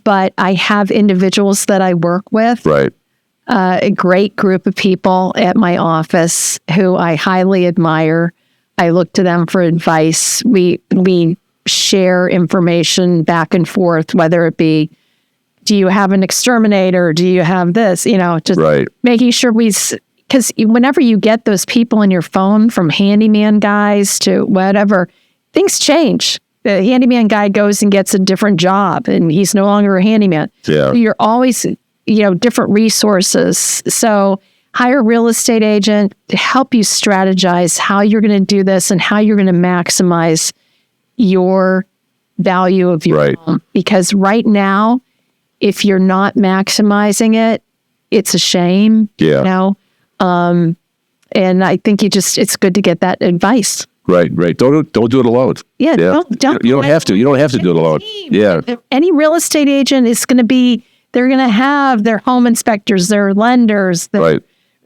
Speaker 2: but I have individuals that I work with.
Speaker 1: Right.
Speaker 2: A great group of people at my office who I highly admire. I look to them for advice. We share information back and forth, whether it be, do you have an exterminator? Do you have this? Just making sure because whenever you get those people in your phone, from handyman guys to whatever, things change. The handyman guy goes and gets a different job and he's no longer a handyman.
Speaker 1: Yeah.
Speaker 2: You're always, different resources. So hire a real estate agent to help you strategize how you're going to do this and how you're going to maximize your value of your home. Because right now, if you're not maximizing it, it's a shame.
Speaker 1: Yeah.
Speaker 2: And I think it's good to get that advice.
Speaker 1: Right. Don't do it alone.
Speaker 2: Yeah. Don't.
Speaker 1: You don't have to. You don't have to do it alone. Yeah.
Speaker 2: Any real estate agent is going to be. They're going to have their home inspectors, their lenders, their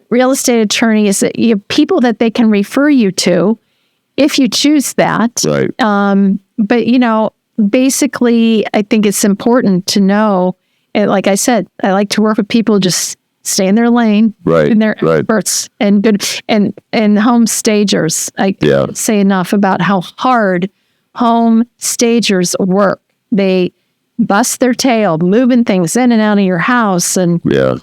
Speaker 2: real estate attorneys, people that they can refer you to, if you choose that.
Speaker 1: Right.
Speaker 2: But basically, I think it's important to know. And like I said, I like to work with people just stay in their lane, and they're experts and good and home stagers. I can't say enough about how hard home stagers work. They bust their tail moving things in and out of your house, and you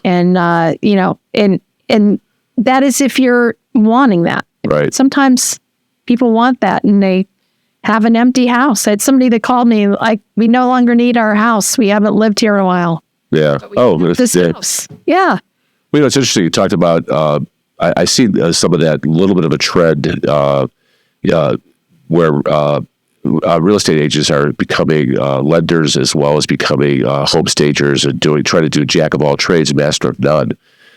Speaker 2: know, and that is if you're wanting that.
Speaker 1: Right.
Speaker 2: Sometimes people want that, and they have an empty house. I had somebody that called me like, we no longer need our house. We haven't lived here in a while.
Speaker 1: Yeah.
Speaker 2: This house. Yeah.
Speaker 1: Well, you know, it's interesting. You talked about, I see some of that little bit of a trend where real estate agents are becoming lenders as well as becoming home stagers and trying to do jack of all trades, master of none.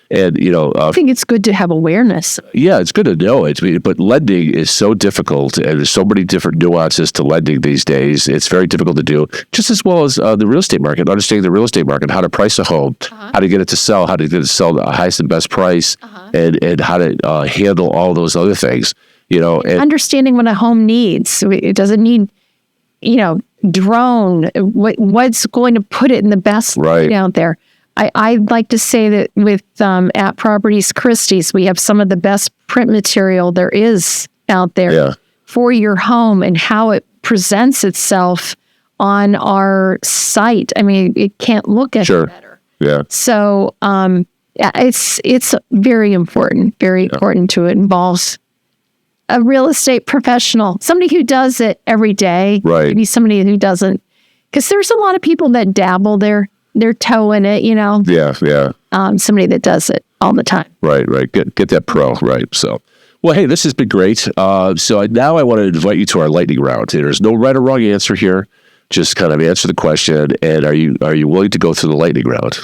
Speaker 1: And, you know,
Speaker 2: I think it's good to have awareness.
Speaker 1: Yeah, it's good to know it. But lending is so difficult, and there's so many different nuances to lending these days. It's very difficult to do, just as well as the real estate market, understanding the real estate market, how to price a home, how to get it to sell, how to get it to sell the highest and best price, and how to handle all those other things. You know, and
Speaker 2: understanding what a home needs. It doesn't need, you know, drone. What's going to put it in the best light out there. I like to say that with at Properties Christie's, we have some of the best print material there is out there for your home and how it presents itself on our site. I mean, it can't look any better.
Speaker 1: Yeah.
Speaker 2: So it's very important to involve a real estate professional, somebody who does it every day.
Speaker 1: Right.
Speaker 2: Maybe somebody who doesn't, because there's a lot of people that dabble their toe in it, you know.
Speaker 1: Yeah.
Speaker 2: Somebody that does it all the time.
Speaker 1: Right. Get that pro. Right. So, well, hey, this has been great. So now I want to invite you to our lightning round. There's no right or wrong answer here. Just kind of answer the question. And are you willing to go through the lightning round?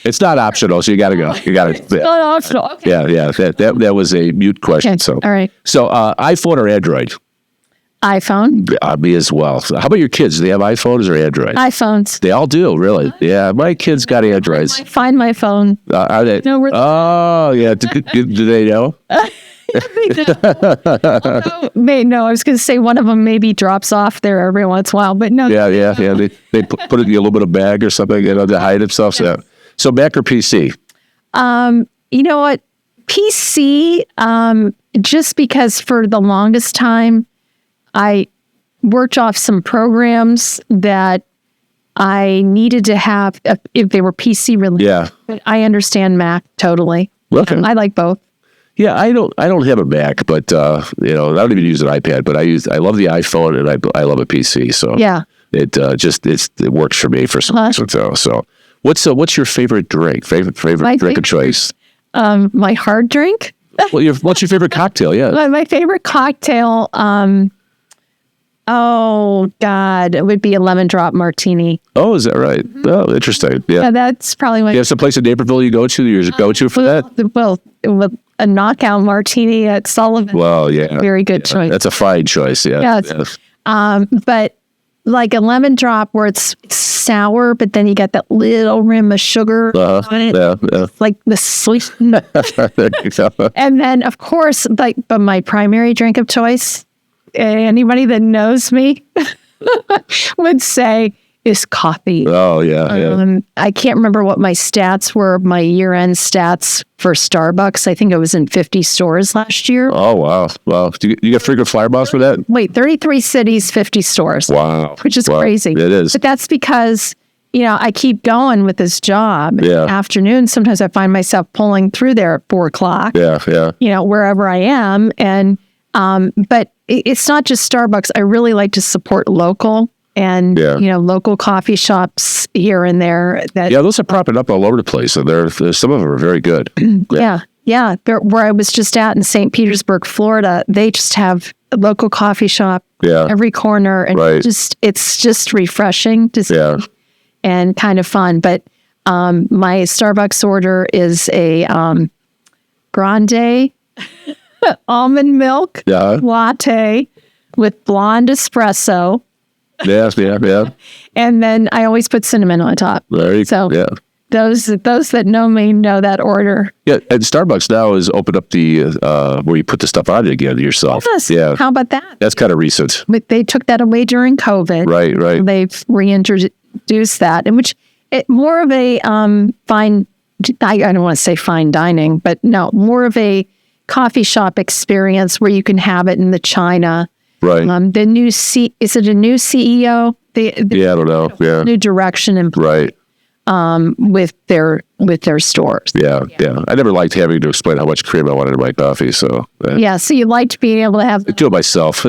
Speaker 1: It's not optional, so you got to go. You got to.
Speaker 2: It's not optional. Okay.
Speaker 1: Yeah. That was a mute question.
Speaker 2: Okay.
Speaker 1: So,
Speaker 2: all right.
Speaker 1: So, iPhone or Android?
Speaker 2: iPhone.
Speaker 1: Me as well. So how about your kids? Do they have iPhones or Android?
Speaker 2: iPhones.
Speaker 1: They all do, really. Yeah, my kids got Androids.
Speaker 2: Find my phone.
Speaker 1: Are they?
Speaker 2: No,
Speaker 1: oh, yeah. Do they know?
Speaker 2: No, I was going to say one of them maybe drops off there every once in a while, but no.
Speaker 1: Yeah. They put it in a little bit of bag or something, you know, to hide themselves. Yeah. So Mac or PC?
Speaker 2: You know what? PC, just because for the longest time, I worked off some programs that I needed to have if they were PC related.
Speaker 1: Yeah.
Speaker 2: But I understand Mac totally.
Speaker 1: Okay.
Speaker 2: I like both.
Speaker 1: Yeah, I don't have a Mac, but you know, I don't even use an iPad, but I love the iPhone and I love a PC. So yeah, it works for me for some reason. So what's your favorite drink? Favorite drink of choice?
Speaker 2: My hard drink.
Speaker 1: Well, what's your favorite cocktail? Yeah.
Speaker 2: My favorite cocktail. Oh God, it would be a lemon drop martini.
Speaker 1: Oh, is that right? Mm-hmm. Oh, interesting. Yeah,
Speaker 2: that's probably my.
Speaker 1: You have some place in Naperville you go to? Your go-to for that?
Speaker 2: Well, with a knockout martini at Sullivan.
Speaker 1: Well, yeah,
Speaker 2: very good choice.
Speaker 1: That's a fine choice. Yeah.
Speaker 2: Yes. But like a lemon drop where it's sour, but then you get that little rim of sugar on it. Yeah. Like the sweet. And then, of course, but my primary drink of choice, anybody that knows me would say, is coffee.
Speaker 1: Oh, yeah.
Speaker 2: I can't remember what my stats were, my year-end stats for Starbucks. I think it was in 50 stores last year.
Speaker 1: Oh, wow. Wow. Do you get frequent flyer miles for that?
Speaker 2: Wait, 33 cities, 50 stores.
Speaker 1: Wow.
Speaker 2: Which is crazy.
Speaker 1: It is.
Speaker 2: But that's because, you know, I keep going with this job. Yeah. In the afternoon, sometimes I find myself pulling through there at 4 o'clock.
Speaker 1: Yeah.
Speaker 2: You know, wherever I am. And, but it's not just Starbucks. I really like to support local. And, you know, local coffee shops here and there.
Speaker 1: Those are propping up all over the place. And some of them are very good.
Speaker 2: Yeah. Where I was just at in St. Petersburg, Florida, they just have a local coffee shop every corner. And it's just refreshing to see and kind of fun. But my Starbucks order is a grande almond milk latte with blonde espresso.
Speaker 1: Yeah.
Speaker 2: And then I always put cinnamon on top. Those that know me know that order.
Speaker 1: Yeah, and Starbucks now has opened up the where you put the stuff on it again yourself.
Speaker 2: Yes.
Speaker 1: Yeah.
Speaker 2: How about that?
Speaker 1: That's kind of recent.
Speaker 2: But they took that away during COVID.
Speaker 1: Right.
Speaker 2: They've reintroduced that, in which more of a fine. I don't want to say fine dining, but no, more of a coffee shop experience where you can have it in the china.
Speaker 1: Right.
Speaker 2: The new is it a new CEO?
Speaker 1: Yeah, I don't know. Yeah.
Speaker 2: New direction and
Speaker 1: Right.
Speaker 2: with their stores.
Speaker 1: Yeah. I never liked having to explain how much cream I wanted in my coffee. So
Speaker 2: Yeah, so you liked being able to have
Speaker 1: do it myself.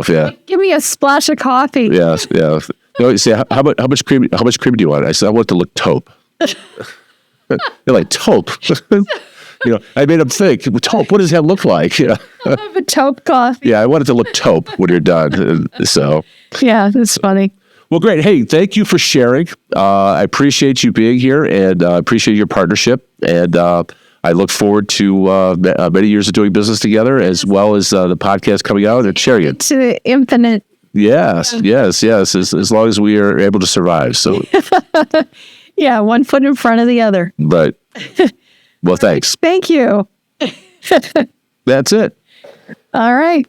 Speaker 1: Yeah.
Speaker 2: give me a splash of coffee.
Speaker 1: Yeah. No, you say, how much cream? How much cream do you want? I said, I want it to look taupe. They're like, taupe. I made them think, taupe. What does that look like? Yeah.
Speaker 2: I have a taupe coffee.
Speaker 1: Yeah, I want it to look taupe when you're done. So.
Speaker 2: Yeah, that's funny.
Speaker 1: Well, great. Hey, thank you for sharing. I appreciate you being here, and appreciate your partnership. And I look forward to many years of doing business together, as well as the podcast coming out and sharing it.
Speaker 2: To the infinite.
Speaker 1: Yes. As long as we are able to survive. So,
Speaker 2: Yeah, one foot in front of the other.
Speaker 1: but well, thanks.
Speaker 2: Thank you.
Speaker 1: That's it.
Speaker 2: All right.